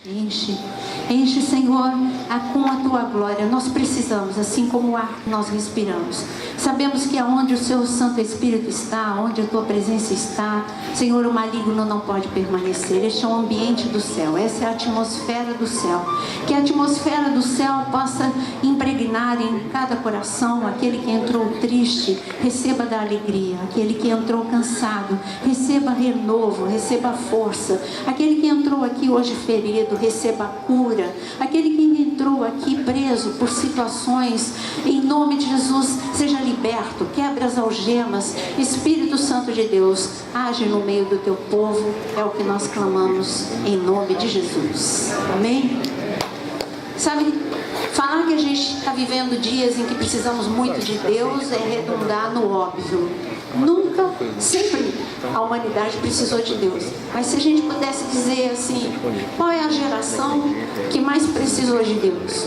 Enche, Senhor, com a Tua glória. Nós precisamos, assim como o ar que nós respiramos. Sabemos que aonde o Seu Santo Espírito está, onde a Tua presença está, Senhor, o maligno não pode permanecer. Este é o ambiente do céu, essa é a atmosfera do céu. Que a atmosfera do céu possa impregnar em cada coração. Aquele que entrou triste, receba da alegria. Aquele que entrou cansado, receba renovo, receba força. Aquele que entrou aqui hoje ferido, receba cura. Aquele que entrou aqui preso por situações, em nome de Jesus, seja liberto, quebre as algemas. Espírito Santo de Deus, age no meio do teu povo, é o que nós clamamos em nome de Jesus. Amém? Sabe, falar que a gente está vivendo dias em que precisamos muito de Deus é redundar no óbvio. Nunca, sempre a humanidade precisou de Deus. Mas se a gente pudesse dizer assim, qual é a geração que mais precisou de Deus?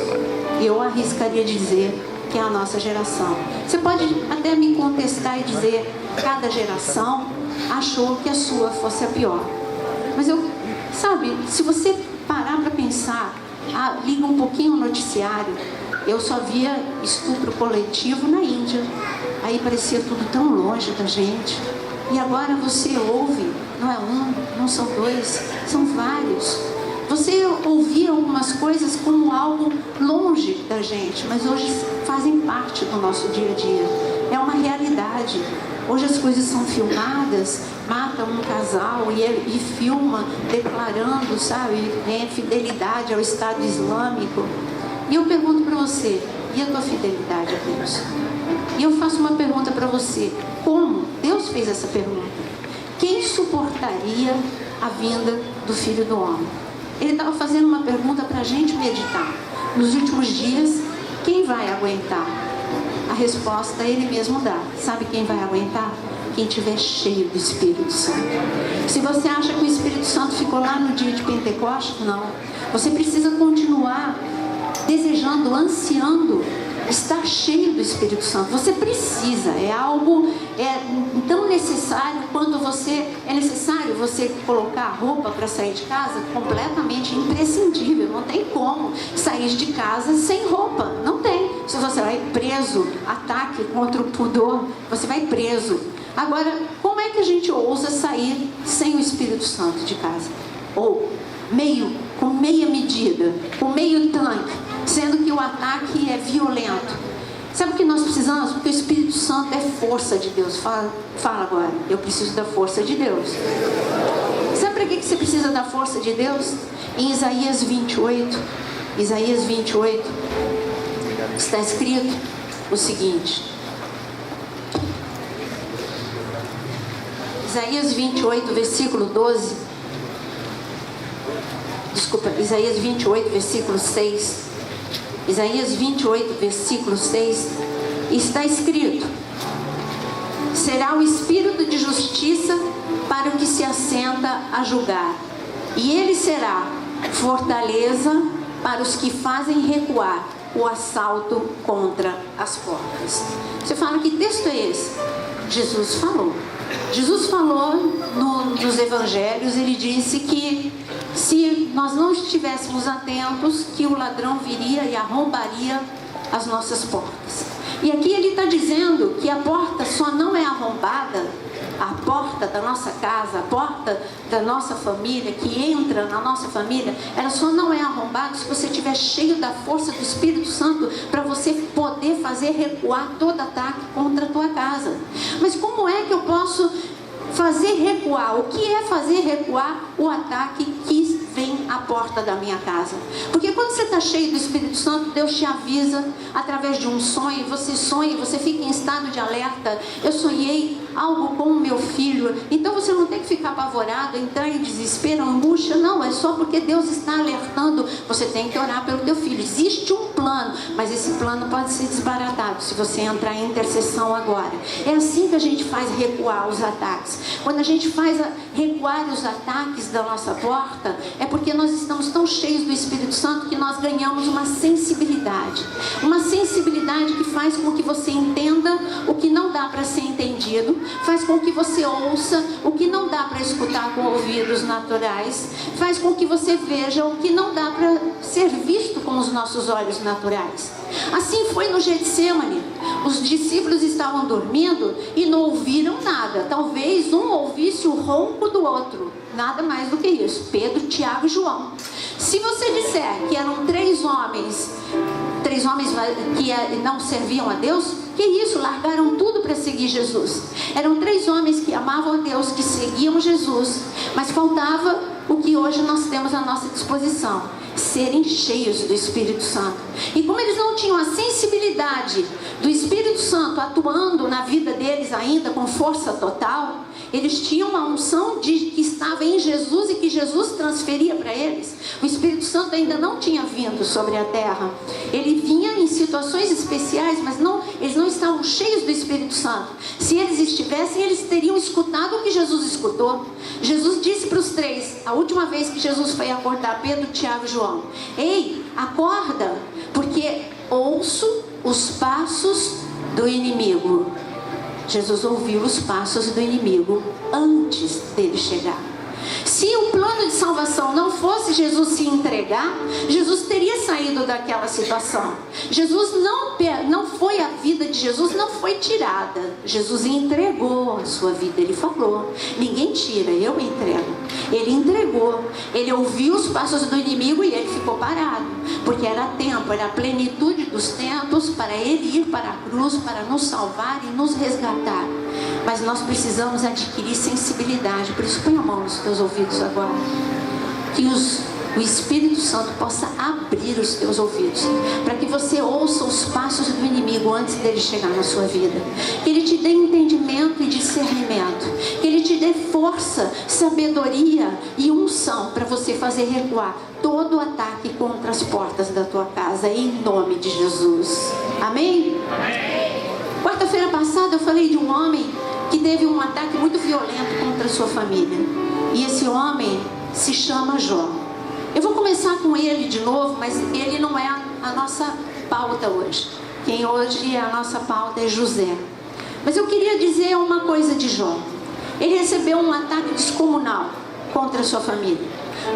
Eu arriscaria dizer que é a nossa geração. Você pode até me contestar e dizer, cada geração achou que a sua fosse a pior. Mas sabe, se você parar para pensar, liga um pouquinho o noticiário, eu só via estupro coletivo na Índia. Aí parecia tudo tão longe da gente. E agora você ouve, não é um, não são dois, são vários. Você ouvia algumas coisas como algo longe da gente, mas hoje fazem parte do nosso dia a dia. É uma realidade. Hoje as coisas são filmadas, matam um casal e filma declarando, sabe, fidelidade ao Estado Islâmico. E eu pergunto para você, e a tua fidelidade a Deus? E eu faço uma pergunta para você, como? Deus fez essa pergunta. Quem suportaria a vinda do Filho do Homem? Ele estava fazendo uma pergunta para a gente meditar. Nos últimos dias, quem vai aguentar? A resposta ele mesmo dá. Sabe quem vai aguentar? Quem estiver cheio do Espírito Santo. Se você acha que o Espírito Santo ficou lá no dia de Pentecostes, não. Você precisa continuar desejando, ansiando estar cheio do Espírito Santo. Você precisa, é algo tão necessário quanto é necessário você colocar a roupa para sair de casa, completamente imprescindível. Não tem como sair de casa sem roupa, não tem. Se você vai preso, ataque contra o pudor, você vai preso. Agora, como é que a gente ousa sair sem o Espírito Santo de casa? Ou com meia medida, com meio tanque, sendo que o ataque é violento. Sabe o que nós precisamos? Porque o Espírito Santo é força de Deus. Fala agora, eu preciso da força de Deus. Sabe para que você precisa da força de Deus? Em Isaías 28, está escrito o seguinte. Isaías 28, versículo 12. Desculpa, Isaías 28, versículo 6. Isaías 28, versículo 6. Está escrito: será o Espírito de justiça para o que se assenta a julgar, e ele será fortaleza para os que fazem recuar o assalto contra as portas. Você fala, que texto é esse? Jesus falou nos evangelhos. Ele disse que se nós não estivéssemos atentos, que o ladrão viria e arrombaria as nossas portas. E aqui ele está dizendo que a porta só não é arrombada, a porta da nossa casa, a porta da nossa família, que entra na nossa família, ela só não é arrombada se você estiver cheio da força do Espírito Santo, para você poder fazer recuar todo ataque contra a tua casa. Mas como é que eu posso fazer recuar? O que é fazer recuar o ataque que vem à porta da minha casa? Porque quando você está cheio do Espírito Santo, Deus te avisa através de um sonho. Você sonha, você fica em estado de alerta. Eu sonhei algo com o meu filho. Então você não tem que ficar apavorado, entrar em desespero, angústia. Não, é só porque Deus está alertando. Você tem que orar pelo teu filho. Existe um plano, mas esse plano pode ser desbaratado se você entrar em intercessão agora. É assim que a gente faz recuar os ataques. Quando a gente faz recuar os ataques da nossa porta, é porque nós estamos tão cheios do Espírito Santo que nós ganhamos uma sensibilidade que faz com que você entenda o que não dá para ser entendido, faz com que você ouça o que não dá para escutar com ouvidos naturais, faz com que você veja o que não dá para ser visto com os nossos olhos naturais. Assim foi no Getsemane. Os discípulos estavam dormindo e não ouviram nada. Talvez um ouvisse o ronco do outro, nada mais do que isso. Pedro, Tiago e João. Se você disser que eram três homens que não serviam a Deus, que isso, largaram tudo para seguir Jesus. Eram três homens que amavam a Deus, que seguiam Jesus, mas faltava o que hoje nós temos à nossa disposição: serem cheios do Espírito Santo. E como eles não tinham a sensibilidade do Espírito Santo atuando na vida deles ainda com força total, eles tinham a unção que estava em Jesus e que Jesus transferia para eles. O Espírito Santo ainda não tinha vindo sobre a terra. Ele vinha em situações especiais, mas eles não estavam cheios do Espírito Santo. Se eles estivessem, eles teriam escutado o que Jesus escutou. Jesus disse para os três, a última vez que Jesus foi acordar Pedro, Tiago e João: ei, acorda, porque ouço os passos do inimigo. Jesus ouviu os passos do inimigo antes dele chegar. Se o plano de salvação não fosse Jesus se entregar, Jesus teria saído daquela situação. Não foi a vida de Jesus, não foi tirada. Jesus entregou a sua vida. Ele falou: ninguém tira, eu entrego. Ele entregou. Ele ouviu os passos do inimigo e ele ficou parado, porque era tempo, era a plenitude dos tempos para ele ir para a cruz, para nos salvar e nos resgatar. Mas nós precisamos adquirir sensibilidade. Por isso, põe a mão nos teus ouvidos agora. Que o Espírito Santo possa abrir os teus ouvidos, para que você ouça os passos do inimigo antes dele chegar na sua vida. Que ele te dê entendimento e discernimento. Que ele te dê força, sabedoria e unção para você fazer recuar todo o ataque contra as portas da tua casa, em nome de Jesus. Amém? Amém. Quarta-feira passada eu falei de um homem que teve um ataque muito violento contra a sua família. E esse homem se chama Jó. Eu vou começar com ele de novo, mas ele não é a nossa pauta hoje. Quem hoje é a nossa pauta é José. Mas eu queria dizer uma coisa de Jó. Ele recebeu um ataque descomunal contra a sua família.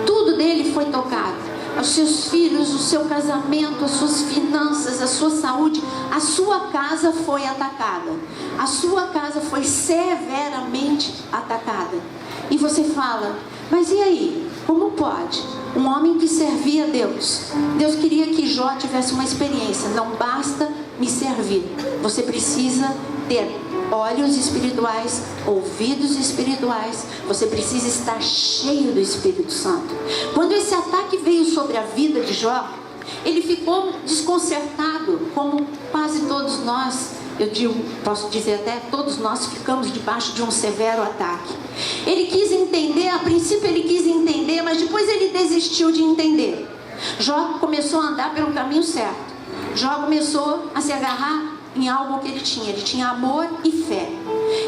Tudo dele foi tocado. Os seus filhos, o seu casamento, as suas finanças, a sua saúde. A sua casa foi atacada. A sua casa foi severamente atacada. E você fala: mas e aí? Como pode? Um homem que servia a Deus. Deus queria que Jó tivesse uma experiência. Não basta me servir. Você precisa ter olhos espirituais, ouvidos espirituais. Você precisa estar cheio do Espírito Santo. Quando esse ataque veio sobre a vida de Jó, ele ficou desconcertado, como quase todos nós. Posso dizer até todos nós ficamos debaixo de um severo ataque. Ele quis entender, a princípio ele quis entender, mas depois ele desistiu de entender. Jó começou a andar pelo caminho certo. Jó começou a se agarrar em algo que ele tinha amor e fé.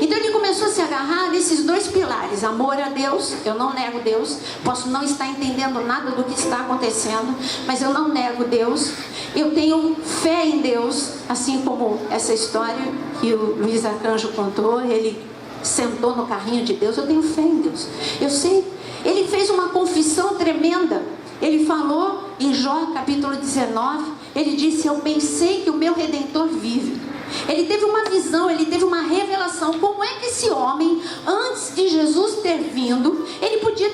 Então ele começou a se agarrar nesses dois pilares: amor a Deus. Eu não nego Deus, posso não estar entendendo nada do que está acontecendo, mas eu não nego Deus. Eu tenho fé em Deus, assim como essa história que o Luiz Arcanjo contou. Ele sentou no carrinho de Deus. Eu tenho fé em Deus, eu sei. Ele fez uma confissão tremenda. Ele falou em Jó capítulo 19, ele disse: eu pensei que o meu Redentor vive. Ele teve uma visão, ele teve uma revelação. Como é que esse homem, antes de Jesus ter vindo, ele podia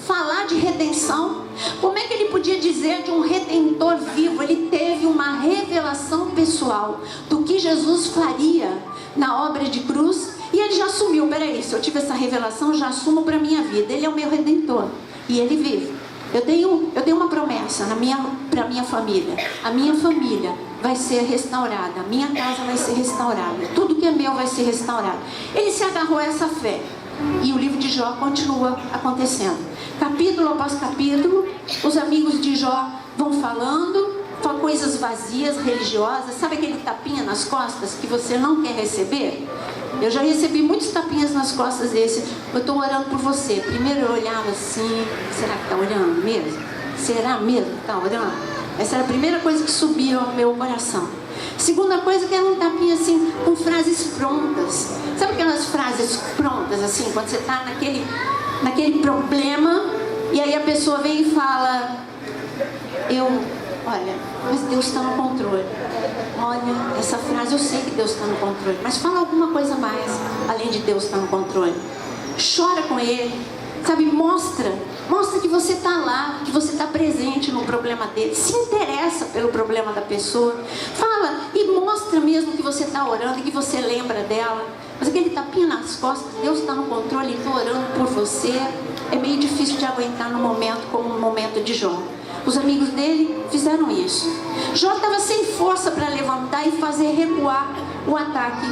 falar de redenção? Como é que ele podia dizer de um Redentor vivo? Ele teve uma revelação pessoal do que Jesus faria na obra de cruz. E ele já assumiu: peraí, se eu tive essa revelação, já assumo para a minha vida. Ele é o meu Redentor e ele vive. Eu tenho uma promessa para a minha família. A minha família vai ser restaurada. A minha casa vai ser restaurada. Tudo que é meu vai ser restaurado. Ele se agarrou a essa fé. E o livro de Jó continua acontecendo. Capítulo após capítulo, os amigos de Jó vão falando coisas vazias, religiosas. Sabe aquele tapinha nas costas que você não quer receber? Eu já recebi muitos tapinhas nas costas desse. Eu estou orando por você. Primeiro eu olhava assim: será que está orando mesmo? Será mesmo que está orando? Essa era a primeira coisa que subia ao meu coração. Segunda coisa, que era um tapinha assim, com frases prontas. Sabe aquelas frases prontas, assim, quando você está naquele problema, e aí a pessoa vem e fala: olha, mas Deus está no controle. Olha, essa frase, eu sei que Deus está no controle, mas fala alguma coisa mais, além de Deus estar no controle. Chora com Ele, sabe, mostra que você está lá, que você está presente no problema dele, se interessa pelo problema da pessoa, fala e mostra mesmo que você está orando e que você lembra dela. Mas aquele tapinha nas costas, Deus está no controle e estou orando por você, é meio difícil de aguentar num momento como o momento de Jó. Os amigos dele fizeram isso. Jó estava sem força para levantar e fazer recuar o ataque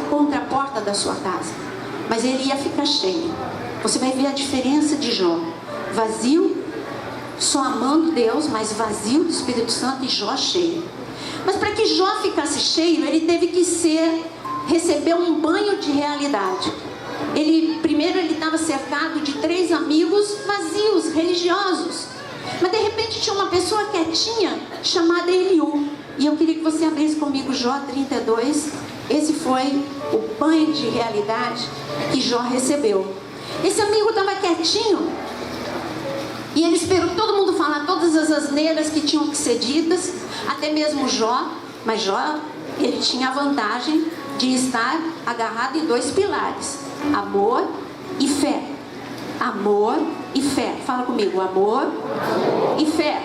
contra a porta da sua casa. Mas ele ia ficar cheio. Você vai ver a diferença de Jó. Vazio, só amando Deus, mas vazio do Espírito Santo, e Jó cheio. Mas para que Jó ficasse cheio, ele teve que receber um banho de realidade. Primeiro ele estava cercado de 3 amigos vazios, religiosos. Mas de repente tinha uma pessoa quietinha, chamada Eliú. E eu queria que você abrisse comigo Jó 32. Esse foi o banho de realidade que Jó recebeu. Esse amigo estava quietinho, e ele esperou todo mundo falar todas as asneiras que tinham que ser ditas, até mesmo Jó. Mas Jó, ele tinha a vantagem de estar agarrado em 2 pilares: amor e fé. Amor e fé. Fala comigo: amor e fé.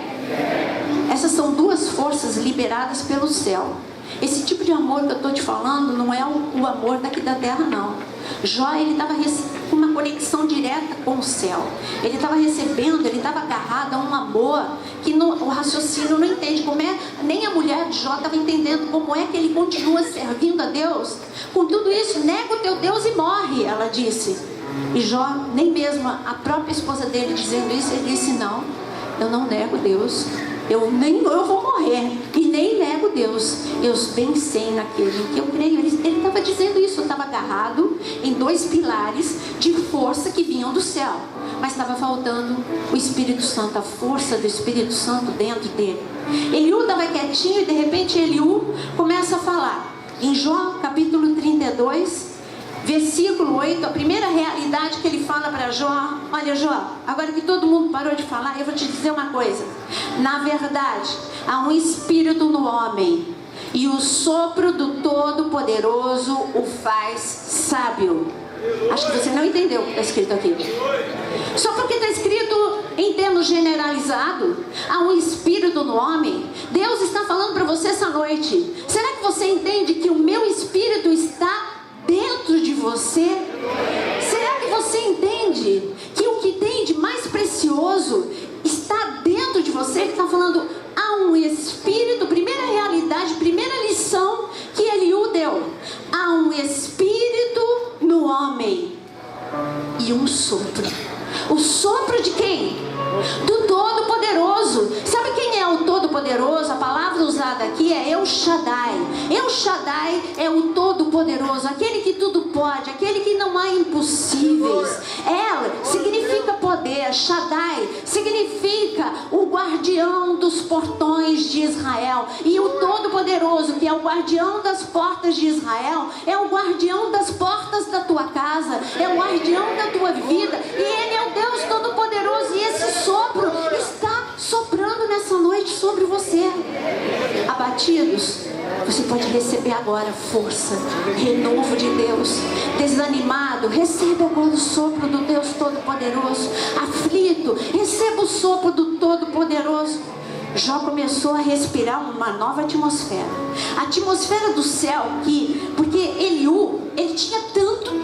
Essas são 2 forças liberadas pelo céu. Esse tipo de amor que eu estou te falando não é o amor daqui da terra, não. Jó, ele estava com uma conexão direta com o céu. Ele estava recebendo, ele estava agarrado a um amor que o raciocínio não entende. Nem a mulher de Jó estava entendendo como é que ele continua servindo a Deus. Com tudo isso, nega o teu Deus e morre, ela disse. E Jó, nem mesmo a própria esposa dele dizendo isso, ele disse: não, eu não nego Deus. Eu vou morrer e nem nego Deus. Eu bem sei naquele que eu creio. Ele estava dizendo isso. Eu estava agarrado em 2 pilares de força que vinham do céu, mas estava faltando o Espírito Santo, a força do Espírito Santo dentro dele. Eliú estava quietinho, e de repente Eliú começa a falar. Em Jó capítulo 32, versículo 8, a primeira realidade que ele fala para Jó: olha, Jó, agora que todo mundo parou de falar, eu vou te dizer uma coisa. Na verdade, há um espírito no homem, e o sopro do Todo-Poderoso o faz sábio. Acho que você não entendeu o que está escrito aqui. Só porque está escrito em termos generalizados, há um espírito no homem. Deus está falando para você essa noite: será que você entende que o meu espírito está dentro de você? Será que você entende que o que tem de mais precioso está dentro de você? Ele está falando: há um espírito. Primeira realidade, primeira lição que Eliú deu: há um espírito no homem e um sopro. O sopro de quem? Do Todo-Poderoso. Sabe quem é o Todo-Poderoso? A palavra usada aqui é El Shaddai. El Shaddai é o Todo-Poderoso, aquele que tudo pode, aquele que não há impossíveis. El significa poder, Shaddai significa o guardião dos portões de Israel. E o Todo-Poderoso, que é o guardião das portas de Israel, é o guardião das portas da tua casa, é o guardião da tua vida. E Ele é o Deus Todo-Poderoso, e esse sopro está soprando nessa noite sobre você. Abatidos, você pode receber agora força, renovo de Deus. Desanimado, receba agora o sopro do Deus Todo-Poderoso. Aflito, receba o sopro do Todo-Poderoso. Jó começou a respirar uma nova atmosfera. A atmosfera do céu, porque Eliú, ele tinha tanto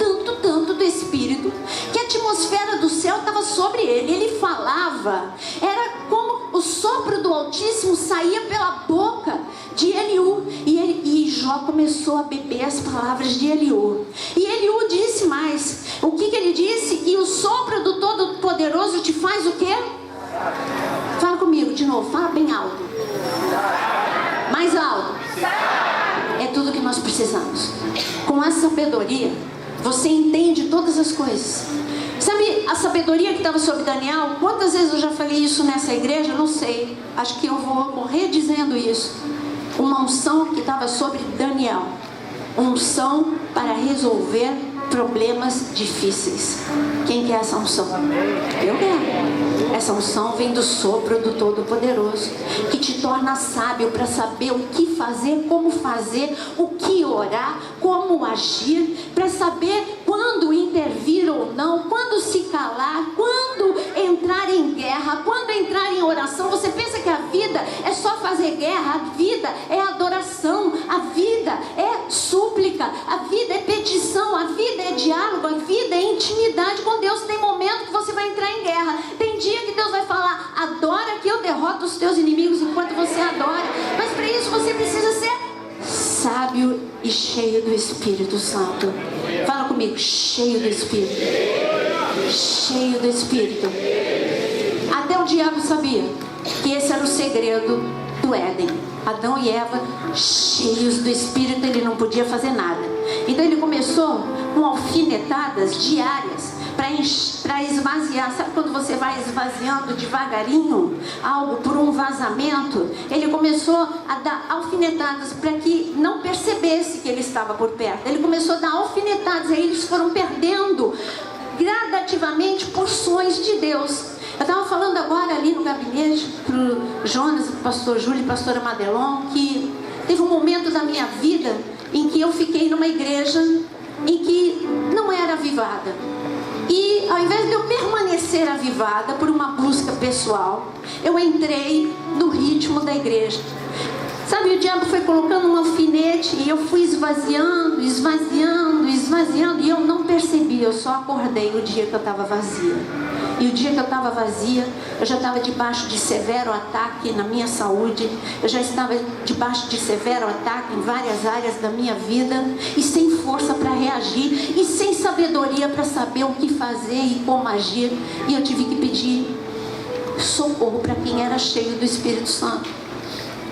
do Espírito, que a atmosfera do céu estava sobre ele. Ele falava, era como o sopro do Altíssimo saía pela boca de Eliú. E Jó começou a beber as palavras de Eliú. E Eliú disse mais. O que ele disse? E o sopro do Todo-Poderoso te faz o quê? Fala comigo de novo, fala bem alto. Mais alto. É tudo que nós precisamos. Com a sabedoria, você entende todas as coisas. Sabe a sabedoria que estava sobre Daniel? Quantas vezes eu já falei falei isso nessa igreja? Não sei. Acho que eu vou morrer dizendo isso. Uma unção que estava sobre Daniel. Uma unção para resolver problemas difíceis. Quem quer essa unção? Eu quero. Essa unção vem do sopro do Todo-Poderoso, que te torna sábio para saber o que fazer, como fazer, o que orar, como agir, para saber quando intervir ou não, quando se calar, quando entrar em guerra, quando entrar em oração. Você pensa que a vida é só fazer guerra? A vida é adoração, a vida é súplica, a vida é petição, a vida é diálogo, a vida é intimidade com Deus. Tem momento que você vai entrar em guerra, tem dia que Deus vai falar: adora que eu derroto os teus inimigos enquanto você adora. Mas para isso você precisa ser sábio e cheio do Espírito Santo. Fala comigo: cheio do Espírito. Cheio do Espírito. Até o diabo sabia que esse era o segredo do Éden. Adão e Eva, cheios do Espírito, ele não podia fazer nada. Então ele começou com alfinetadas diárias para esvaziar. Sabe quando você vai esvaziando devagarinho algo por um vazamento? Ele começou a dar alfinetadas para que não percebesse que ele estava por perto. Ele começou a dar alfinetadas, aí eles foram perdendo gradativamente porções de Deus. Eu estava falando agora ali no gabinete para o Jonas, para o pastor Júlio e a pastora Madelon, que teve um momento da minha vida em que eu fiquei numa igreja em que não era avivada. E ao invés de eu permanecer avivada por uma busca pessoal, eu entrei no ritmo da igreja. Sabe, o diabo foi colocando um alfinete e eu fui esvaziando, e eu não percebi. Eu só acordei o dia que eu estava vazia. E o dia que eu estava vazia, eu já estava debaixo de severo ataque na minha saúde. Eu já estava debaixo de severo ataque em várias áreas da minha vida, e sem força para reagir, e sem sabedoria para saber o que fazer e como agir. E eu tive que pedir socorro para quem era cheio do Espírito Santo.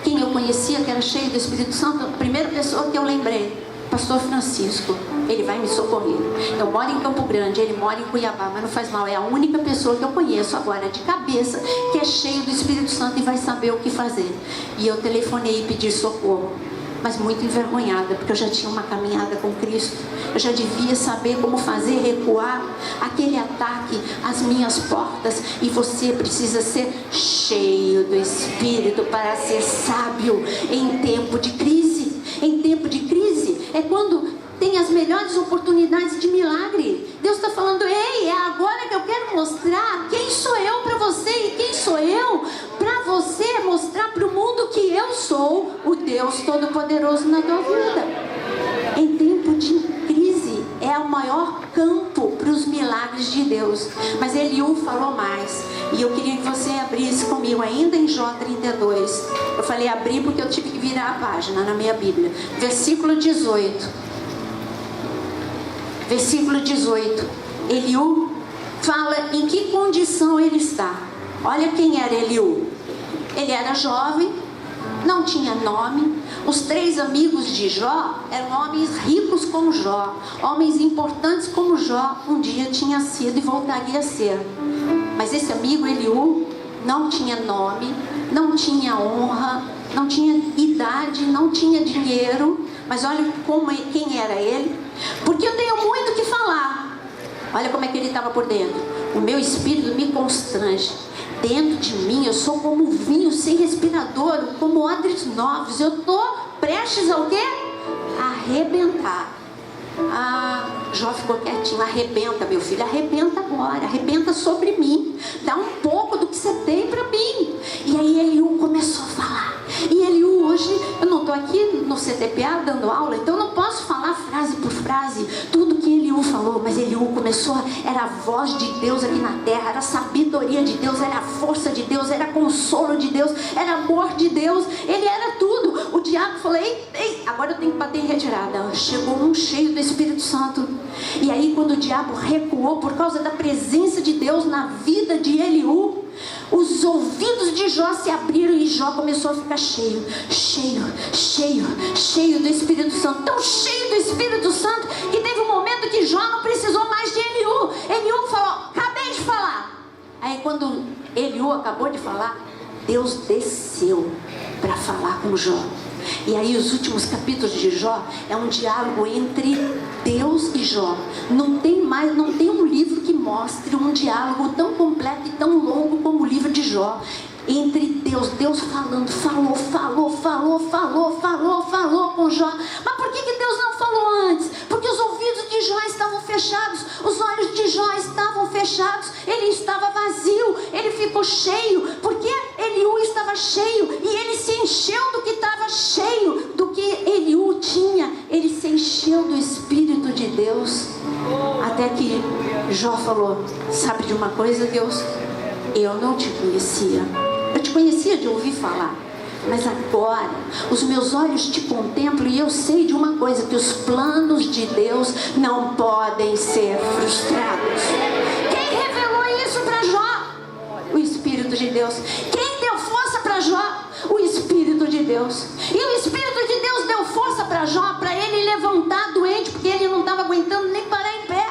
Quem eu conhecia que era cheio do Espírito Santo, a primeira pessoa que eu lembrei: pastor Francisco. Ele vai me socorrer. Eu moro em Campo Grande, ele mora em Cuiabá, mas não faz mal. É a única pessoa que eu conheço agora de cabeça que é cheio do Espírito Santo e vai saber o que fazer. E eu telefonei e pedi socorro, mas muito envergonhada, porque eu já tinha uma caminhada com Cristo. Eu já devia saber como fazer recuar aquele ataque às minhas portas. E você precisa ser cheio do Espírito para ser sábio em tempo de crise. Em tempo de crise é quando tem as melhores oportunidades de milagre. Deus está falando: ei, é agora que eu quero mostrar quem sou eu para você, e quem sou eu para você mostrar para o mundo que eu sou o Deus Todo-Poderoso na tua vida. Em tempo de crise é o maior campo para os milagres de Deus. Mas Eliú falou mais, e eu queria que você abrisse comigo ainda em Jó 32. Eu falei abrir porque eu tive que virar a página na minha Bíblia. Versículo 18. Versículo 18. Eliú fala em que condição ele está. Olha quem era Eliú. Ele era jovem, não tinha nome. Os 3 amigos de Jó eram homens ricos como Jó, homens importantes como Jó um dia tinha sido e voltaria a ser. Mas esse amigo Eliú não tinha nome, não tinha honra, não tinha idade, não tinha dinheiro. Mas olha quem era ele. Porque eu tenho muito o que falar. Olha como é que ele estava por dentro. O meu espírito me constrange. Dentro de mim eu sou como vinho sem respirador, como odres novos. Eu estou prestes ao quê? A arrebentar. Jó ficou quietinho. Arrebenta, meu filho, arrebenta agora, arrebenta sobre mim. Dá um pouco do que você tem para mim. E aí Eliú começou a falar. E Eliú hoje, eu não estou aqui no CTPA dando aula, então eu não posso falar frase por frase tudo que Eliú falou. Mas Eliú começou, era a voz de Deus aqui na terra, era a sabedoria de Deus, era a força de Deus, era consolo de Deus, era amor de Deus. Ele era tudo. O diabo falou: ei, agora eu tenho que bater em retirada. Chegou um cheio do Espírito Santo. E aí quando o diabo recuou por causa da presença de Deus na vida de Eliú, os ouvidos de Jó se abriram e Jó começou a ficar cheio do Espírito Santo. Tão cheio do Espírito Santo que teve um momento que Jó não precisou mais de Eliú. Eliú falou: acabei de falar, Aí quando Eliú acabou de falar, Deus desceu para falar com Jó. E aí os últimos capítulos de Jó é um diálogo entre Deus e Jó. Não tem um livro que mostre um diálogo tão completo e tão longo como o livro de Jó. Entre Deus falando, falou com Jó. Mas por que Deus não falou antes? Porque os ouvidos de Jó estavam fechados, os olhos de Jó estavam fechados, ele estava vazio, ele ficou cheio, porque Eliú estava cheio, e ele se encheu do que estava cheio, do que Eliú tinha, ele se encheu do Espírito de Deus, até que Jó falou: sabe de uma coisa, Deus? Eu não te conhecia. Eu te conhecia de ouvir falar, mas agora os meus olhos te contemplam e eu sei de uma coisa, que os planos de Deus não podem ser frustrados. Quem revelou isso para Jó? O Espírito de Deus. Quem deu força para Jó? O Espírito de Deus. E o Espírito de Deus deu força para Jó, para ele levantar doente, porque ele não estava aguentando nem parar em pé.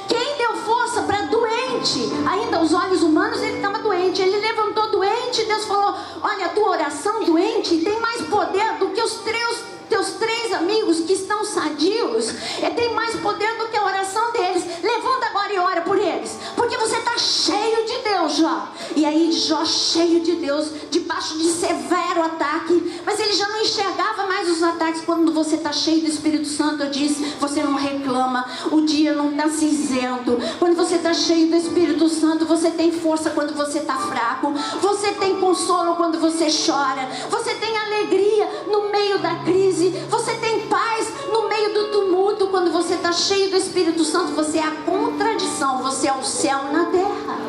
Quem deu força para doente? Ainda aos olhos humanos ele estava doente, ele levantou doente. Deus falou: olha, a tua oração doente tem mais poder do que os teus três amigos que estão sadios. Tem mais poder do que a oração deles. Levanta agora e ora por eles, porque você está cheio de Deus, Jó. E aí Jó, cheio de Deus, debaixo de severo ataque, mas ele já não enxergava mais os ataques. Quando você está cheio do Espírito Santo, eu disse, você não reclama, o dia não está cinzento. Quando você está cheio do Espírito Santo, você tem força quando você está fraco, você tem consolo quando você chora, você tem alegria no meio da crise, você tem paz no meio do tumulto. Quando você está cheio do Espírito Santo, você é a contradição, você é o céu na terra.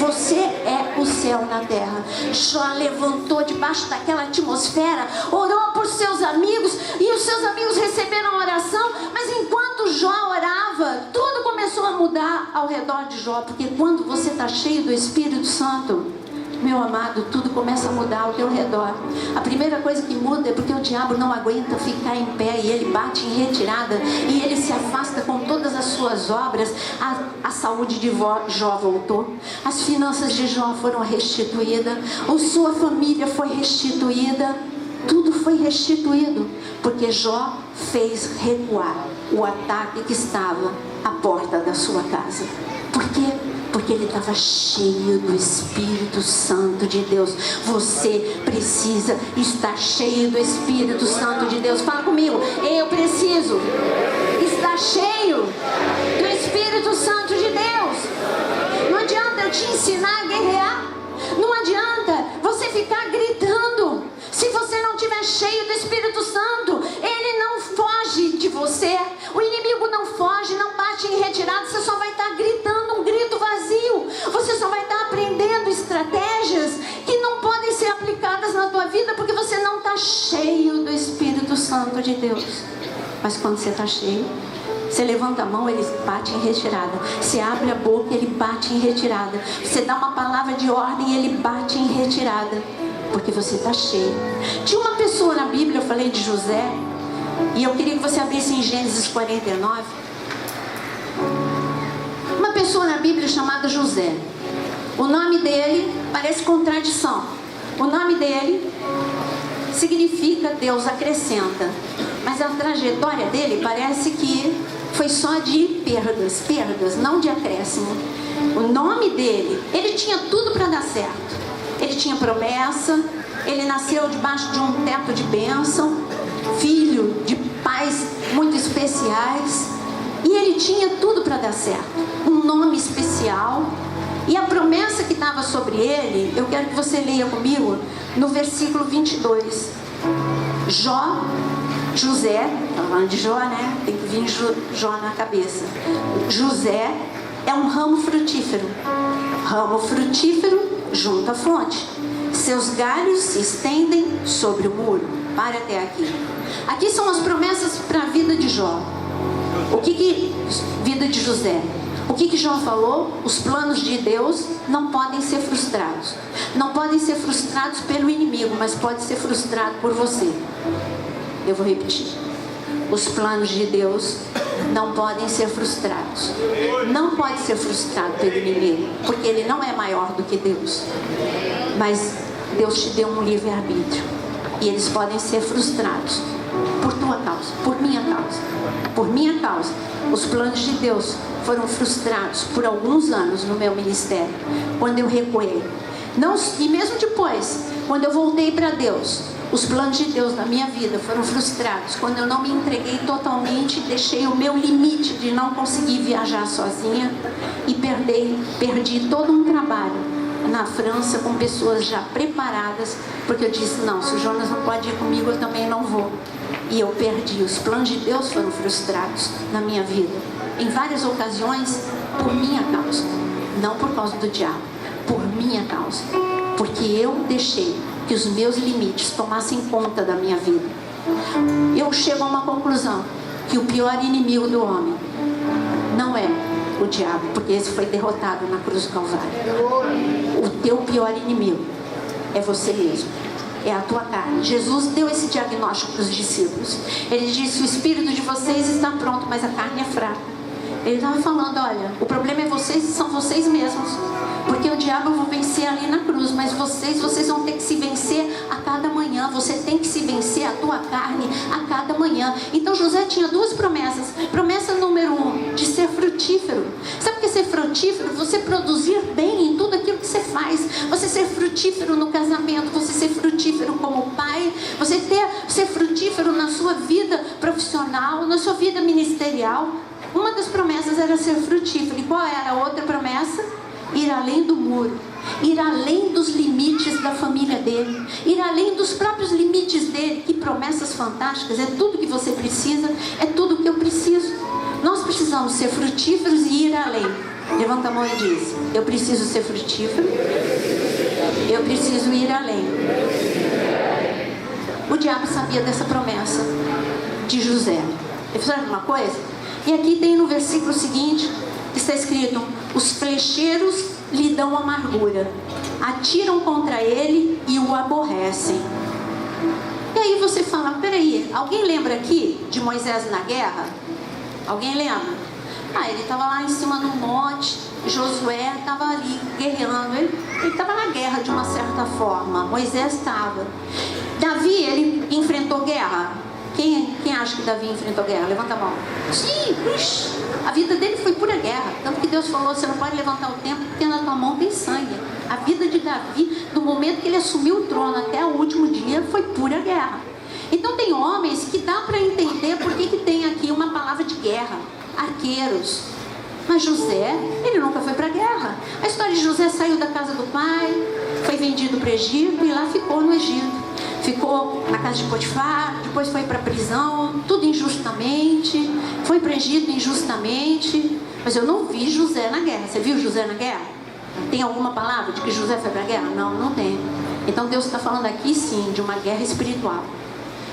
Você é o céu na terra. Jó levantou debaixo daquela atmosfera, orou por seus amigos, e os seus amigos receberam a oração. Mas enquanto Jó orava, tudo começou a mudar ao redor de Jó. Porque quando você está cheio do Espírito Santo, meu amado, tudo começa a mudar ao teu redor. A primeira coisa que muda é porque o diabo não aguenta ficar em pé, e ele bate em retirada, e ele se afasta com todas as suas obras. A saúde de Jó voltou, as finanças de Jó foram restituídas, a sua família foi restituída, tudo foi restituído, porque Jó fez recuar o ataque que estava à porta da sua casa. Por quê? Porque ele estava cheio do Espírito Santo de Deus. Você precisa estar cheio do Espírito Santo de Deus. Fala comigo, eu preciso estar cheio do Espírito Santo de Deus. Não adianta eu te ensinar a guerrear, não adianta você ficar gritando. Se você não estiver cheio do Espírito Santo, ele não foge de você, o inimigo não foge, não bate em retirada. Você só vai estar gritando um grito vazio, você só vai estar aprendendo estratégias que não podem ser aplicadas na tua vida, porque você não está cheio do Espírito Santo de Deus. Mas quando você está cheio, você levanta a mão, ele bate em retirada. Você abre a boca, ele bate em retirada. Você dá uma palavra de ordem, ele bate em retirada, porque você está cheio. Tinha uma pessoa na Bíblia, eu falei de José, e eu queria que você abrisse em Gênesis 49. Uma pessoa na Bíblia chamada José. O nome dele parece contradição. O nome dele significa Deus acrescenta, mas a trajetória dele parece que foi só de perdas, não de acréscimo. O nome dele, ele tinha tudo para dar certo. Ele tinha promessa, ele nasceu debaixo de um teto de bênção, filho de pais muito especiais, e ele tinha tudo para dar certo, um nome especial. E a promessa que estava sobre ele, eu quero que você leia comigo no versículo 22. José, estava falando de Jó, né? Tem que vir Jó na cabeça. José é um ramo frutífero. Ramo frutífero junto à fonte. Seus galhos se estendem sobre o muro. Para até aqui. Aqui são as promessas para a vida de Jó. Vida de José. O que Jó falou? Os planos de Deus não podem ser frustrados. Não podem ser frustrados pelo inimigo, mas pode ser frustrado por você. Eu vou repetir. Os planos de Deus não podem ser frustrados. Não pode ser frustrado pelo inimigo, porque ele não é maior do que Deus. Mas Deus te deu um livre-arbítrio, e eles podem ser frustrados por tua causa, por minha causa. Por minha causa. Os planos de Deus foram frustrados por alguns anos no meu ministério, quando eu recuei. Não, e mesmo depois, quando eu voltei para Deus, os planos de Deus na minha vida foram frustrados quando eu não me entreguei totalmente, deixei o meu limite de não conseguir viajar sozinha e perdi todo um trabalho na França com pessoas já preparadas, porque eu disse, não, se o Jonas não pode ir comigo, eu também não vou. E eu perdi. Os planos de Deus foram frustrados na minha vida, em várias ocasiões, por minha causa. Não por causa do diabo, por minha causa, porque eu deixei que os meus limites tomassem conta da minha vida. Eu chego a uma conclusão, que o pior inimigo do homem não é o diabo, porque esse foi derrotado na cruz do Calvário. O teu pior inimigo é você mesmo, é a tua carne. Jesus deu esse diagnóstico para os discípulos. Ele disse, o espírito de vocês está pronto, mas a carne é fraca. Ele estava falando, olha, o problema é vocês, são vocês mesmos. Porque o diabo eu vou vencer ali na cruz, mas vocês vão ter que se vencer a cada manhã. Você tem que se vencer a tua carne a cada manhã. Então José tinha duas promessas. Promessa número 1, de ser frutífero. Sabe o que é ser frutífero? Você produzir bem em tudo aquilo que você faz. Você ser frutífero no casamento, você ser frutífero como pai, você ser frutífero na sua vida profissional, na sua vida ministerial. Uma das promessas era ser frutífero. E qual era a outra promessa? Ir além do muro, ir além dos limites da família dele, ir além dos próprios limites dele. Que promessas fantásticas! É tudo que você precisa, é tudo que eu preciso. Nós precisamos ser frutíferos e ir além. Levanta a mão e diz, eu preciso ser frutífero, eu preciso ir além. O diabo sabia dessa promessa de José. Ele falou alguma coisa? E aqui tem no versículo seguinte, está escrito, os flecheiros lhe dão amargura, atiram contra ele e o aborrecem. E aí você fala, peraí, alguém lembra aqui de Moisés na guerra? Alguém lembra? Ele estava lá em cima do monte, Josué estava ali guerreando, ele estava na guerra de uma certa forma, Moisés estava. Davi, ele enfrentou guerra? Quem acha que Davi enfrentou guerra? Levanta a mão. Sim, a vida dele foi pura guerra. Tanto que Deus falou, você não pode levantar o templo porque na tua mão tem sangue. A vida de Davi, do momento que ele assumiu o trono até o último dia, foi pura guerra. Então tem homens que dá para entender por que tem aqui uma palavra de guerra. Arqueiros. Mas José, ele nunca foi para a guerra. A história de José saiu da casa do pai, foi vendido para o Egito e lá ficou no Egito. Ficou na casa de Potifar, depois foi para a prisão, tudo injustamente, foi para o Egito injustamente. Mas eu não vi José na guerra. Você viu José na guerra? Tem alguma palavra de que José foi para a guerra? Não, não tem. Então Deus está falando aqui sim de uma guerra espiritual.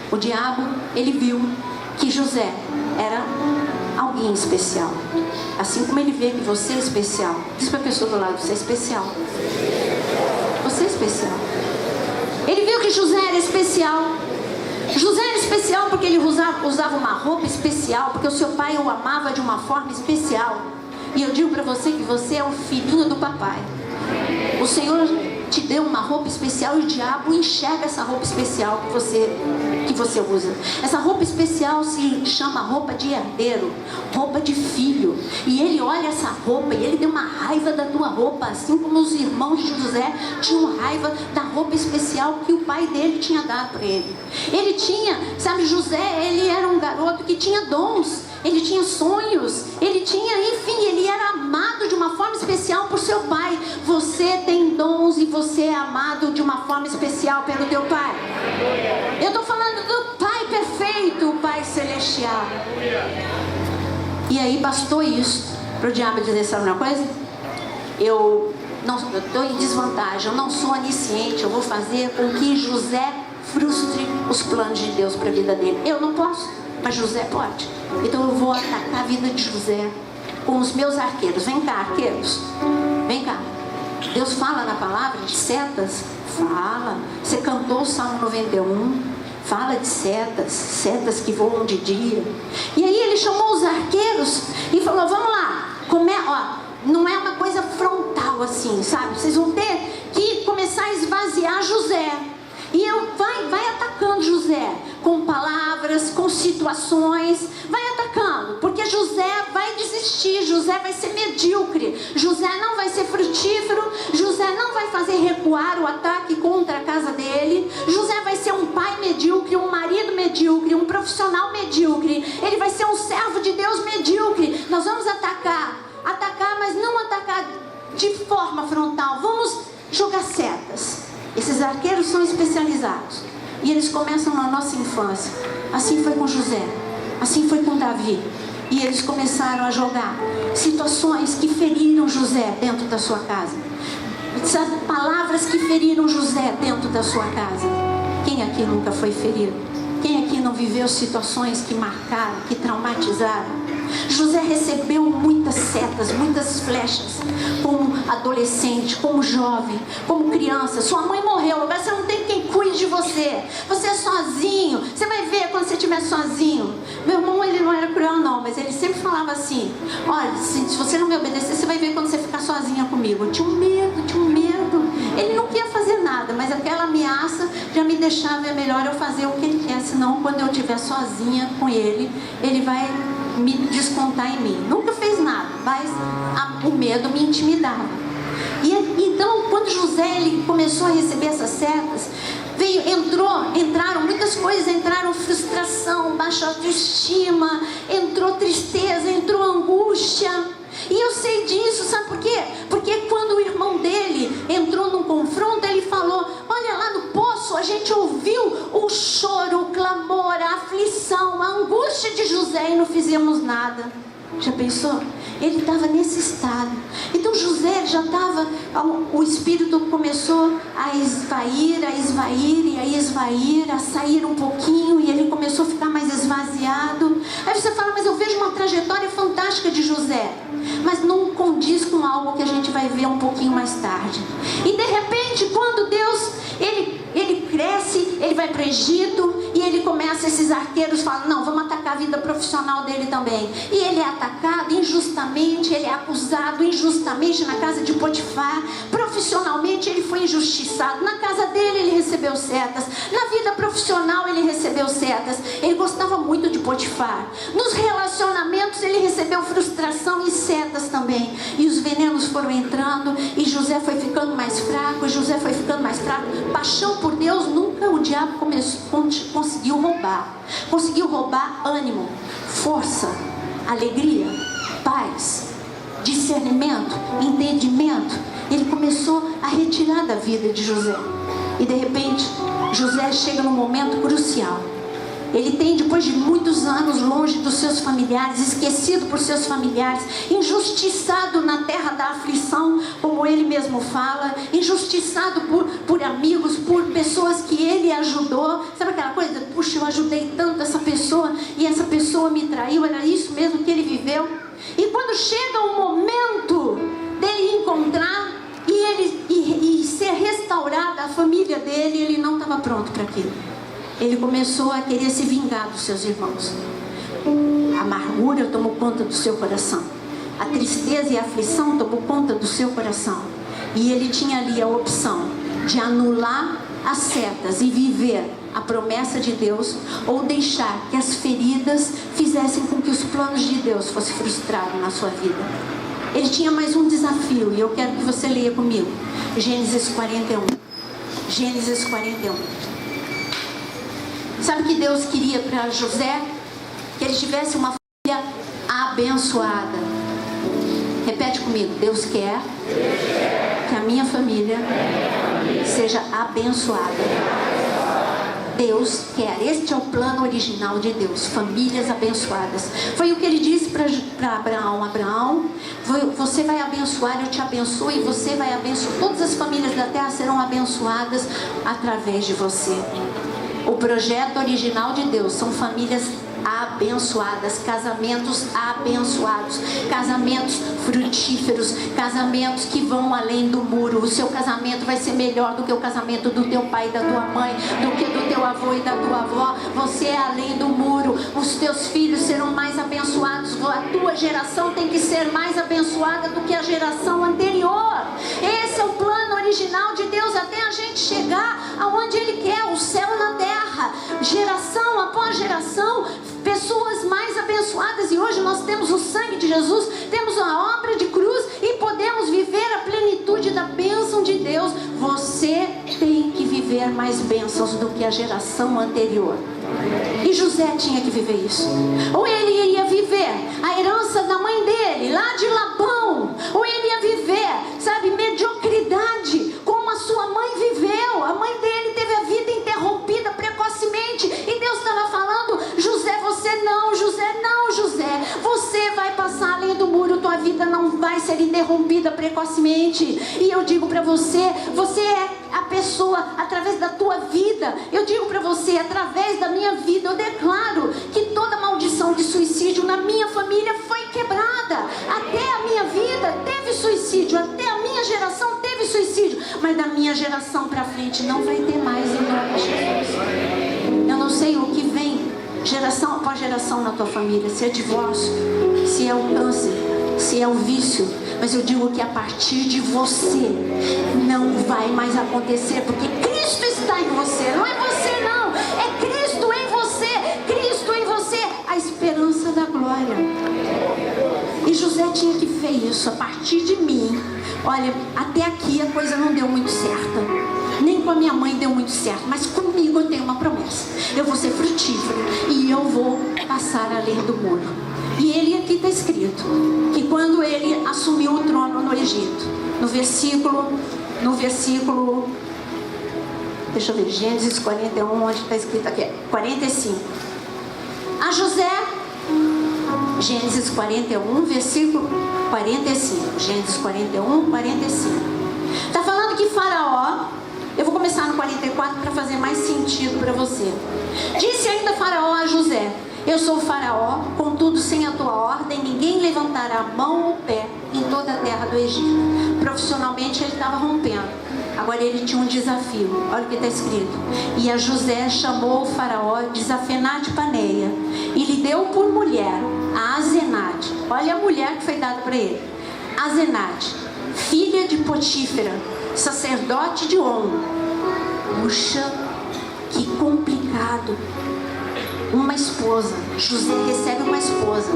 O diabo, ele viu que José era alguém especial. Assim como ele vê que você é especial. Diz para a pessoa do lado, você é especial. Você é especial. Ele viu que José era especial. José era especial porque ele usava uma roupa especial, porque o seu pai o amava de uma forma especial. E eu digo para você que você é o filhinho do papai. O Senhor te deu uma roupa especial e o diabo enxerga essa roupa especial que você usa. Essa roupa especial se chama roupa de herdeiro, roupa de filho. E ele olha essa roupa e ele tem uma raiva da tua roupa, assim como os irmãos de José tinham raiva da roupa especial que o pai dele tinha dado para ele. Ele tinha, sabe, José, ele era um garoto que tinha dons, ele tinha sonhos, ele tinha, enfim, ele era amado de uma forma especial por seu pai. Você tem dons e você é amado de uma forma especial pelo teu pai. Eu estou falando do Pai perfeito, o Pai celestial. E aí bastou isso para o diabo dizer, sabe uma coisa? Eu estou em desvantagem, eu não sou onisciente, eu vou fazer com que José frustre os planos de Deus para a vida dele. Eu não posso, mas José pode. Então eu vou atacar a vida de José com os meus arqueiros. Vem cá, arqueiros, vem cá. Deus fala na palavra de setas? Fala. Você cantou o Salmo 91. fala de setas que voam de dia. E aí ele chamou os arqueiros e falou: vamos lá, não é uma coisa frontal assim, sabe? Vocês vão ter que começar a esvaziar José. E vai atacando José com palavras, com situações, vai atacando, porque José vai desistir, José vai ser medíocre, José não vai ser frutífero, José não vai fazer recuar o ataque contra a casa dele, José vai ser um pai medíocre, um marido medíocre, um profissional medíocre, ele vai ser um servo de Deus medíocre. Nós vamos atacar, mas não atacar de forma frontal, vamos jogar setas. Esses arqueiros são especializados e eles começam na nossa infância. Assim foi com José, assim foi com Davi. E eles começaram a jogar situações que feriram José dentro da sua casa, palavras que feriram José dentro da sua casa. Quem aqui nunca foi ferido? Quem aqui não viveu situações que marcaram, que traumatizaram? José recebeu muitas setas, muitas flechas, como adolescente, como jovem, como criança. Sua mãe morreu, agora você não tem quem cuide de você. Você é sozinho, você vai ver quando você estiver sozinho. Meu irmão, ele não era cruel não, mas ele sempre falava assim: olha, se você não me obedecer, você vai ver quando você ficar sozinha comigo. Eu tinha um medo. Ele não queria fazer nada, mas aquela ameaça já me deixava, é melhor eu fazer o que ele quer, senão quando eu estiver sozinha com ele, ele vai me descontar em mim. Nunca fez nada, mas o medo me intimidava. E então, quando José ele começou a receber essas setas, entraram muitas coisas, entraram frustração, baixa autoestima, entrou tristeza, entrou angústia. E eu sei disso, sabe por quê? Porque quando o irmão dele entrou num confronto, ele falou: olha, lá no poço a gente ouviu o choro, o clamor, a aflição, a angústia de José e não fizemos nada. Já pensou? Ele estava nesse estado. Então José já estava, o espírito começou a esvair, a sair um pouquinho, e ele começou a ficar mais esvaziado. Aí você fala: mas eu vejo uma trajetória fantástica de José, mas não condiz com algo que a gente vai ver um pouquinho mais tarde. E de repente, quando Deus, ele cresce, ele vai para o Egito, e ele começa, esses arqueiros falam: não, vamos atacar a vida profissional dele também. E ele é atacado injustamente, ele é acusado injustamente na casa de Potifar. Profissionalmente ele foi injustiçado, na casa dele ele recebeu setas, na vida profissional ele recebeu setas. Ele gostava muito de Potifar, nos relacionamentos ele recebeu frustração e setas também. E os venenos foram entrando, e José foi ficando mais fraco, Paixão por Deus nunca o diabo conseguiu roubar. Conseguiu roubar ânimo, força, alegria, paz, discernimento, entendimento. Ele começou a retirar da vida de José. E de repente, José chega num momento crucial. Ele tem, depois de muitos anos longe dos seus familiares, esquecido por seus familiares, injustiçado na terra da aflição, como ele mesmo fala, injustiçado por amigos, por pessoas que ele ajudou. Sabe aquela coisa? Puxa, eu ajudei tanto essa pessoa e essa pessoa me traiu. Era isso mesmo que ele viveu. E quando chega o momento dele encontrar e ser restaurada a família dele, ele não estava pronto para aquilo. Ele começou a querer se vingar dos seus irmãos. A amargura tomou conta do seu coração. A tristeza e a aflição tomou conta do seu coração. E ele tinha ali a opção de anular as setas e viver a promessa de Deus, ou deixar que as feridas fizessem com que os planos de Deus fossem frustrados na sua vida. Ele tinha mais um desafio, e eu quero que você leia comigo. Gênesis 41. Gênesis 41. Sabe o que Deus queria para José? Que ele tivesse uma família abençoada. Repete comigo: Deus quer que a minha família seja abençoada. Deus quer, este é o plano original de Deus, famílias abençoadas. Foi o que ele disse para Abraão: Abraão, você vai abençoar, eu te abençoo, e você vai abençoar, todas as famílias da terra serão abençoadas através de você. O projeto original de Deus são famílias abençoadas, casamentos abençoados, casamentos frutíferos, casamentos que vão além do muro. O seu casamento vai ser melhor do que o casamento do teu pai e da tua mãe, do que do teu avô e da tua avó. Você é além do muro. Os teus filhos serão mais abençoados. A tua geração tem que ser mais abençoada do que a geração anterior. Esse é o plano original de Deus, até a gente chegar aonde Ele quer, o céu na terra, geração após geração, pessoas mais abençoadas. E hoje nós temos o sangue de Jesus, temos a obra de cruz e podemos viver a plenitude da bênção de Deus. Você tem que viver mais bênçãos do que a geração anterior. E José tinha que viver isso. Ou ele iria viver a herança da mãe dele, lá de Labão, ou ele ia viver, sabe, mediocridade, como a sua mãe viveu. A mãe dele teve a vida interrompida precocemente, e Deus estava falando: José, você não, José, não, José, você vai passar além do muro, tua vida não vai ser interrompida precocemente. E eu digo para você, você é a pessoa, através da tua vida, eu digo para você, através da minha vida, eu declaro que toda maldição de suicídio na minha família foi quebrada. Até a minha vida teve suicídio, até a minha geração teve suicídio, mas da minha geração para frente não vai ter mais, em nome de Jesus. Eu não sei o que vem geração após geração na tua família, se é divórcio, se é o câncer, se é o vício, mas eu digo que a partir de você não vai mais acontecer, porque Cristo está em você. Não é você não, é Cristo em você. Cristo em você, a esperança da glória. E José tinha que ver isso. A partir de mim, olha, até aqui a coisa não deu muito certa, nem com a minha mãe deu muito certo, mas comigo eu tenho uma promessa: eu vou ser frutífero e eu vou passar além do muro. E ele, aqui está escrito que quando ele assumiu o trono no Egito, no versículo, deixa eu ver, Gênesis 41, onde está escrito aqui, 45. A José, Gênesis 41, versículo 45. Gênesis 41, 45. Está falando que Faraó, eu vou começar no 44 para fazer mais sentido para você. Disse ainda Faraó a José: eu sou o Faraó, contudo sem a tua ordem ninguém levantará a mão ou pé em toda a terra do Egito. Profissionalmente ele estava rompendo, agora ele tinha um desafio. Olha o que está escrito: e a José chamou o Faraó de Zafenate-Paneia e lhe deu por mulher a Azenate. Olha a mulher que foi dada para ele: Azenate, filha de Potífera, sacerdote de On. Puxa, que complicado. Uma esposa, José recebe uma esposa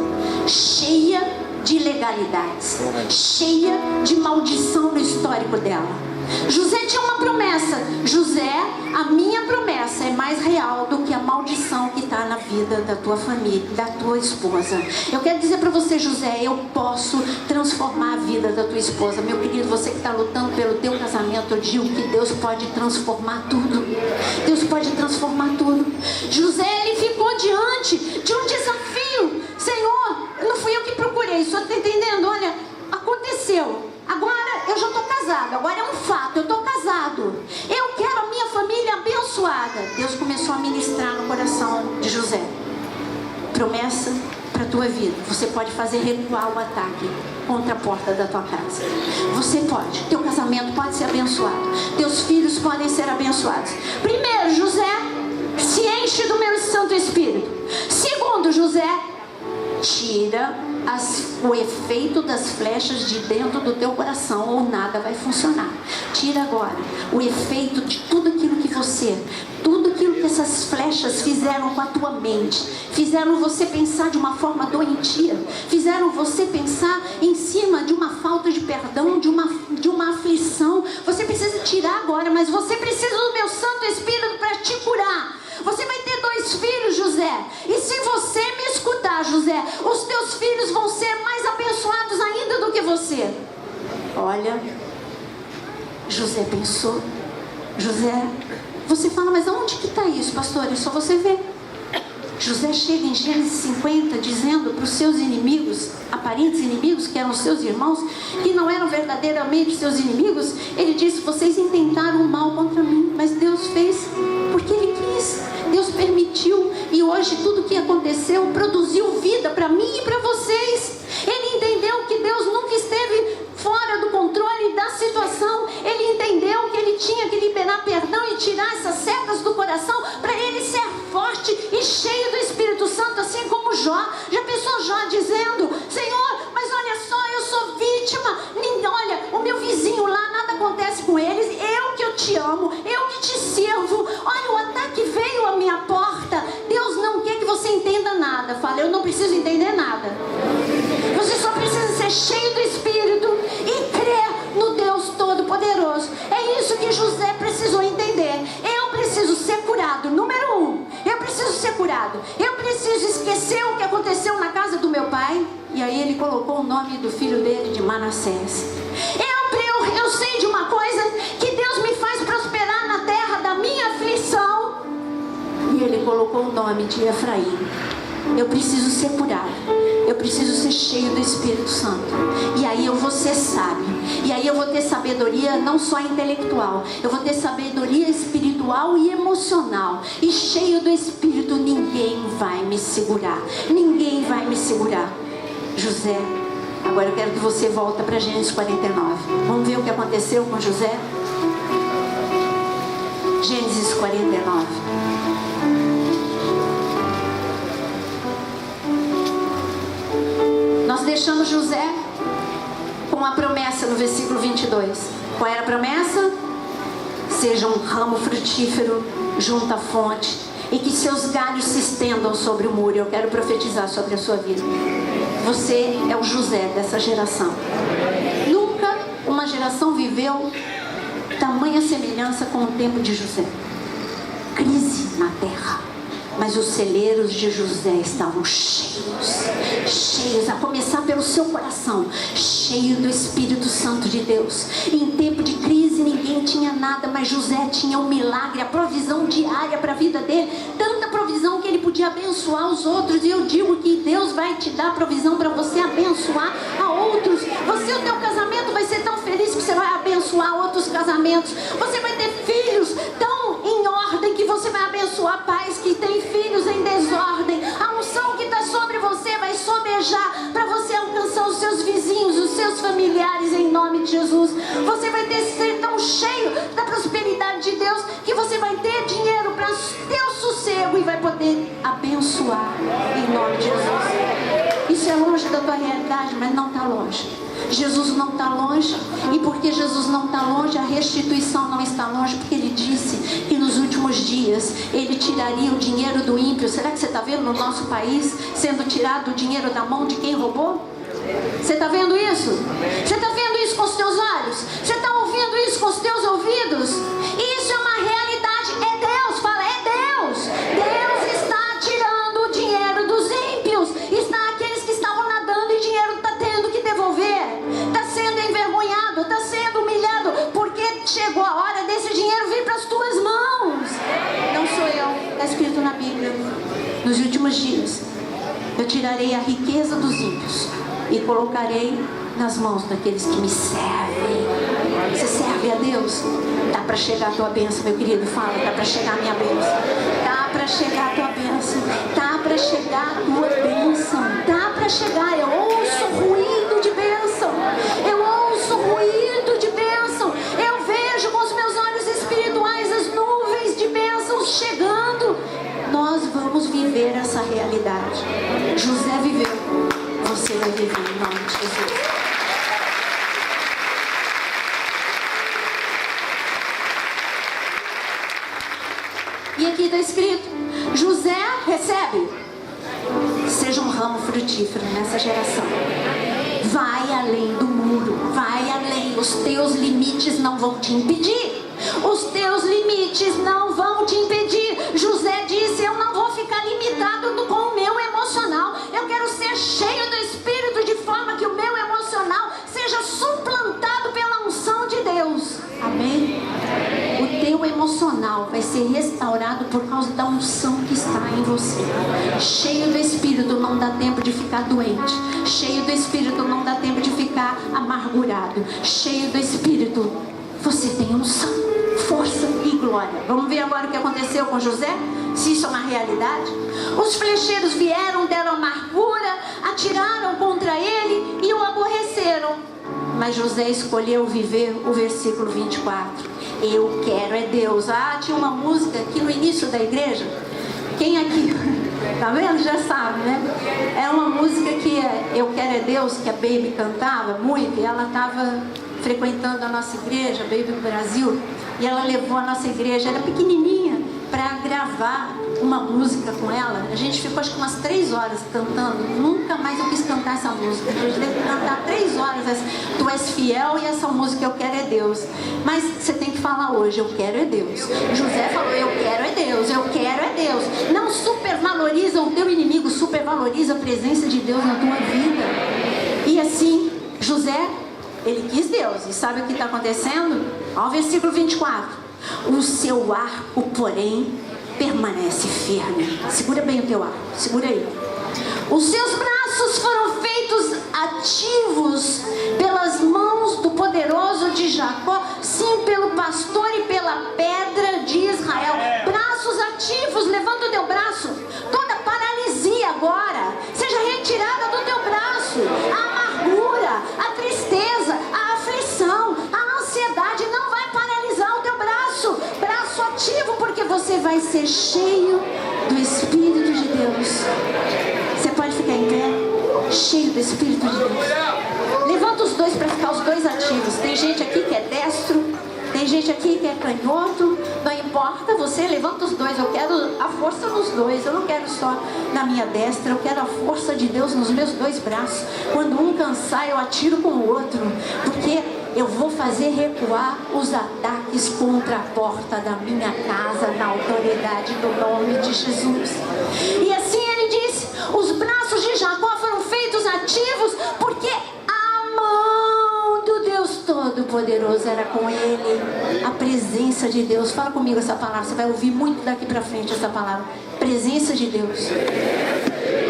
cheia de ilegalidades, cheia de maldição no histórico dela. José tinha uma promessa: José, a minha promessa é mais real do que a maldição que está na vida da tua família, da tua esposa. Eu quero dizer para você, José, eu posso transformar a vida da tua esposa. Meu querido, você que está lutando pelo teu casamento, eu digo que Deus pode transformar tudo. Deus pode transformar tudo. José, ele ficou diante de um desafio. Senhor, não fui eu que procurei, o senhor está entendendo? Olha, aconteceu. Agora eu já estou casado, agora é um fato, eu estou casado. Eu quero a minha família abençoada. Deus começou a ministrar no coração de José. Promessa para a tua vida: você pode fazer recuar o ataque contra a porta da tua casa. Você pode, teu casamento pode ser abençoado, teus filhos podem ser abençoados. Primeiro, José se enche do meu Santo Espírito. Segundo, José tira o efeito das flechas de dentro do teu coração, ou nada vai funcionar. Tira agora o efeito de tudo aquilo que essas flechas fizeram com a tua mente, fizeram você pensar de uma forma doentia, fizeram você pensar em cima de uma falta de perdão, de uma aflição. Você precisa tirar agora, mas você precisa do meu Santo Espírito para te curar. Você vai ter 2 filhos, José, e se você me escutar, José, os teus filhos vão ser mais abençoados ainda do que você. Olha, José pensou. José, você fala, mas aonde que está isso, pastor? É só você ver. José chega em Gênesis 50 dizendo para os seus inimigos, aparentes inimigos, que eram os seus irmãos, que não eram verdadeiramente seus inimigos. Ele disse: vocês intentaram o mal contra mim, mas Deus fez porque Ele quis. Deus permitiu. E hoje tudo que aconteceu aconteceu produziu vida para mim e para vocês. Ele entendeu que Deus nunca esteve fora do controle da situação. Ele entendeu que ele tinha que liberar perdão e tirar essas setas do coração para ele ser forte e cheio do Espírito Santo, assim como Jó. Já pensou Jó dizendo: Senhor, mas olha só, eu sou vítima, olha, o meu vizinho lá, nada acontece com eles, eu que eu te amo, eu que te sirvo, olha, o ataque veio à minha porta. Deus não quer que você entenda nada. Fala, eu não preciso entender nada. Você só precisa ser cheio do Espírito e crer no Deus Todo-Poderoso. É isso que José precisou entender. Eu preciso ser curado. Número 1, eu preciso ser curado. Eu preciso esquecer o que aconteceu na casa do meu pai. E aí ele colocou o nome do filho dele de Manassés. Eu sei de uma coisa, que Deus me faz prosperar na terra da minha aflição. E ele colocou o nome de Efraim. Eu preciso ser curado. Eu preciso ser cheio do Espírito Santo. E aí eu vou ser sábio. E aí eu vou ter sabedoria não só intelectual. Eu vou ter sabedoria espiritual e emocional. E cheio do Espírito, ninguém vai me segurar. Ninguém vai me segurar. José, agora eu quero que você volta para Gênesis 49. Vamos ver o que aconteceu com José? Gênesis 49. Nós deixamos José com uma promessa no versículo 22. Qual era a promessa? Seja um ramo frutífero junto à fonte, e que seus galhos se estendam sobre o muro. Eu quero profetizar sobre a sua vida. Você é o José dessa geração. Nunca uma geração viveu tamanha semelhança com o tempo de José. Crise na terra, mas os celeiros de José estavam cheios, a começar pelo seu coração, cheio do Espírito Santo de Deus. Em tempo de crise ninguém tinha nada, mas José tinha um milagre, a provisão diária para a vida dele, tanta provisão que ele podia abençoar os outros. E eu digo que Deus vai te dar provisão para você abençoar a outros. O teu casamento vai ser tão feliz que você vai abençoar outros casamentos. Você vai ter filhos tão em ordem que você vai abençoar pais que têm filhos em desordem. A unção que está sobre você vai sobejar para você alcançar os seus vizinhos, os seus familiares, em nome de Jesus. Você vai ser tão cheio da prosperidade de Deus que você vai ter dinheiro para ter o sossego e vai poder abençoar em nome de Jesus. Isso é longe da tua realidade, mas não está longe. Jesus não está longe. E porque Jesus não está longe, a restituição não está longe, porque Ele disse que nos últimos dias Ele tiraria o dinheiro do ímpio. Será que você está vendo no nosso país sendo tirado o dinheiro da mão de quem roubou? Você está vendo isso? Você está vendo isso com os teus olhos? Você está ouvindo isso com os teus ouvidos? Isso é uma realidade. É Deus, fala, é Deus. Deus está tirando o dinheiro dos ímpios. Está aqueles que estavam nadando e dinheiro está tendo que devolver. Está sendo envergonhado, está sendo humilhado, porque chegou a hora desse dinheiro vir para as tuas mãos. Não sou eu, está escrito na Bíblia. Nos últimos dias eu tirarei a riqueza dos ímpios e colocarei nas mãos daqueles que me servem. Você serve a Deus? Dá para chegar a tua bênção, meu querido. Fala, dá para chegar a minha bênção. Dá para chegar a tua bênção. Dá para chegar a tua bênção. Dá para chegar. Eu ouço ruído de bênção. Eu ouço ruído de bênção. Eu vejo com os meus olhos espirituais as nuvens de bênçãos chegando. Nós vamos viver essa realidade. José viveu. Você vai viver em nome de Jesus. E aqui está escrito: José recebe. Seja um ramo frutífero nessa geração. Vai além do muro. Vai além. Os teus limites não vão te impedir. Os teus limites não vão te impedir. José disse: eu não vou ficar limitado com o meu emocional. Eu quero ser cheio do Espírito de forma que o meu emocional seja suplantado pela unção de Deus. Amém? O teu emocional vai ser restaurado por causa da unção que está em você. Cheio do Espírito não dá tempo de ficar doente. Cheio do Espírito não dá tempo de ficar amargurado. Cheio do Espírito você tem unção, força e glória. glória. Vamos ver agora o que aconteceu com José? Se isso é uma realidade. Os flecheiros vieram, deram amargura, atiraram contra ele e o aborreceram. Mas José escolheu viver o versículo 24. Eu quero é Deus. Ah, tinha uma música aqui no início da igreja. Quem aqui, tá vendo? Já sabe, né? É uma música que Eu Quero é Deus, que a Baby cantava muito. E ela estava frequentando a nossa igreja, Baby do Brasil. E ela levou a nossa igreja, era pequenininha, para gravar uma música com ela. A gente ficou acho que umas 3 horas cantando. Nunca mais eu quis cantar essa música. Eu tive que cantar 3 horas. Tu és fiel e essa música Eu Quero é Deus. Mas você tem que falar hoje, eu quero é Deus. José falou, eu quero é Deus, eu quero é Deus. Não supervaloriza o teu inimigo, supervaloriza a presença de Deus na tua vida. E assim, José, ele quis Deus. E sabe o que está acontecendo? Olha o versículo 24. O seu arco, porém, permanece firme. Segura bem o teu arco, segura aí. Os seus braços foram feitos ativos pelas mãos do poderoso de Jacó, sim, pelo pastor e pela pedra de Israel. Braços ativos, levanta o teu braço. Toda paralisia agora seja retirada do teu braço. A amargura, a tristeza, a aflição, a ansiedade não vai paralisar o teu braço. Braço ativo, porque você vai ser cheio do Espírito de Deus. Você pode ficar em pé, cheio do Espírito de Deus. Levanta os dois para ficar os dois ativos. Tem gente aqui que é destro, tem gente aqui que é canhoto. Não importa, você levanta os dois. Eu quero a força nos dois. Eu não quero só na minha destra, eu quero a força de Deus nos meus dois braços. Quando um cansar, eu atiro com o outro, porque eu vou fazer recuar os ataques contra a porta da minha casa, na autoridade do nome de Jesus. E assim ele disse, os braços de Jacó foram feitos ativos, porque a mão do Deus Todo-Poderoso era com ele. A presença de Deus, fala comigo essa palavra, você vai ouvir muito daqui pra frente essa palavra. Presença de Deus.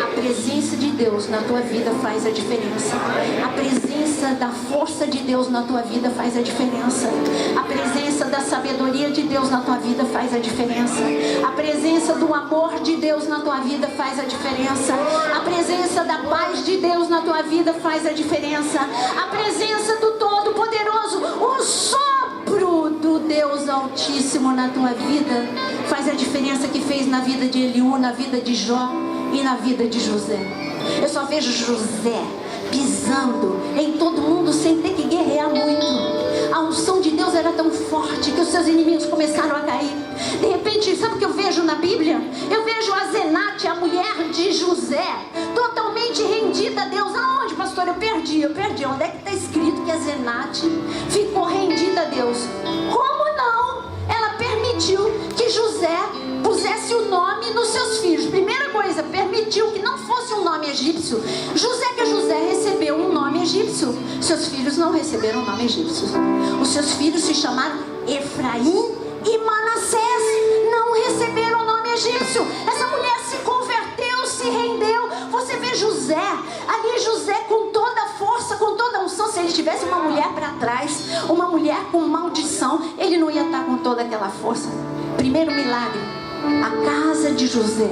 A presença de Deus na tua vida faz a diferença. A presença da força de Deus na tua vida faz a diferença. A presença da sabedoria de Deus na tua vida faz a diferença. A presença do amor de Deus na tua vida faz a diferença. A presença da paz de Deus na tua vida faz a diferença. A presença do Todo-Poderoso, o sopro do Deus Altíssimo na tua vida faz a diferença, que fez na vida de Eliú, na vida de Jó e na vida de José. Eu só vejo José pisando em todo mundo sem ter que guerrear muito. A unção de Deus era tão forte que os seus inimigos começaram a cair. De repente, sabe o que eu vejo na Bíblia? Eu vejo a Zenate, a mulher de José, totalmente rendida a Deus. Aonde, pastor? Eu perdi. Onde é que está escrito que a Zenate ficou rendida a Deus? Como não? Ela permitiu que José pusesse o nome nos seus filhos. Primeira coisa, permitiu que não fosse um nome egípcio. José recebeu um nome egípcio. Seus filhos não receberam um nome egípcio. Os seus filhos se chamaram Efraim e Manassés. Não receberam o nome egípcio. Essa mulher se converteu, se rendeu. Você vê José, ali José com toda a força, com toda a unção. Se ele tivesse uma mulher para trás, uma mulher com maldição, ele não ia estar com toda aquela força. Primeiro milagre, a casa de José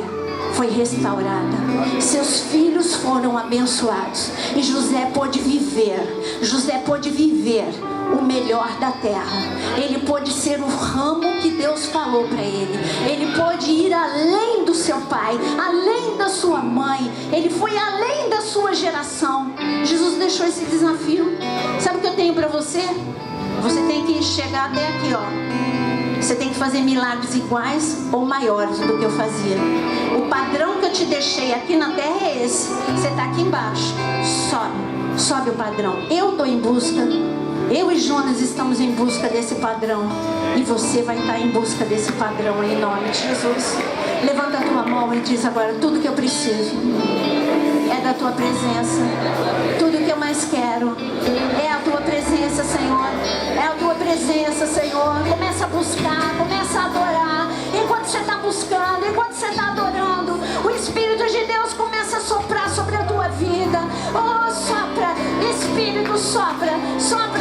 foi restaurada, seus filhos foram abençoados e José pôde viver o melhor da terra. Ele pôde ser o ramo que Deus falou para ele. Ele pôde ir além do seu pai, além da sua mãe. Ele foi além da sua geração. Jesus deixou esse desafio. Sabe o que eu tenho para você? Você tem que chegar até aqui, ó. Você tem que fazer milagres iguais ou maiores do que eu fazia. O padrão que eu te deixei aqui na terra é esse. Você está aqui embaixo. Sobe o padrão. Eu estou em busca. Eu e Jonas estamos em busca desse padrão. E você vai estar em busca desse padrão em nome de Jesus. Levanta a tua mão e diz agora: tudo que eu preciso é da tua presença. Tudo que eu mais quero é a tua presença, Senhor. É a tua presença, Senhor. Começa a buscar, começa a adorar. Enquanto você está buscando, enquanto você está adorando, o Espírito de Deus começa a soprar sobre a tua vida. Oh, sopra, Espírito, sopra, sopra.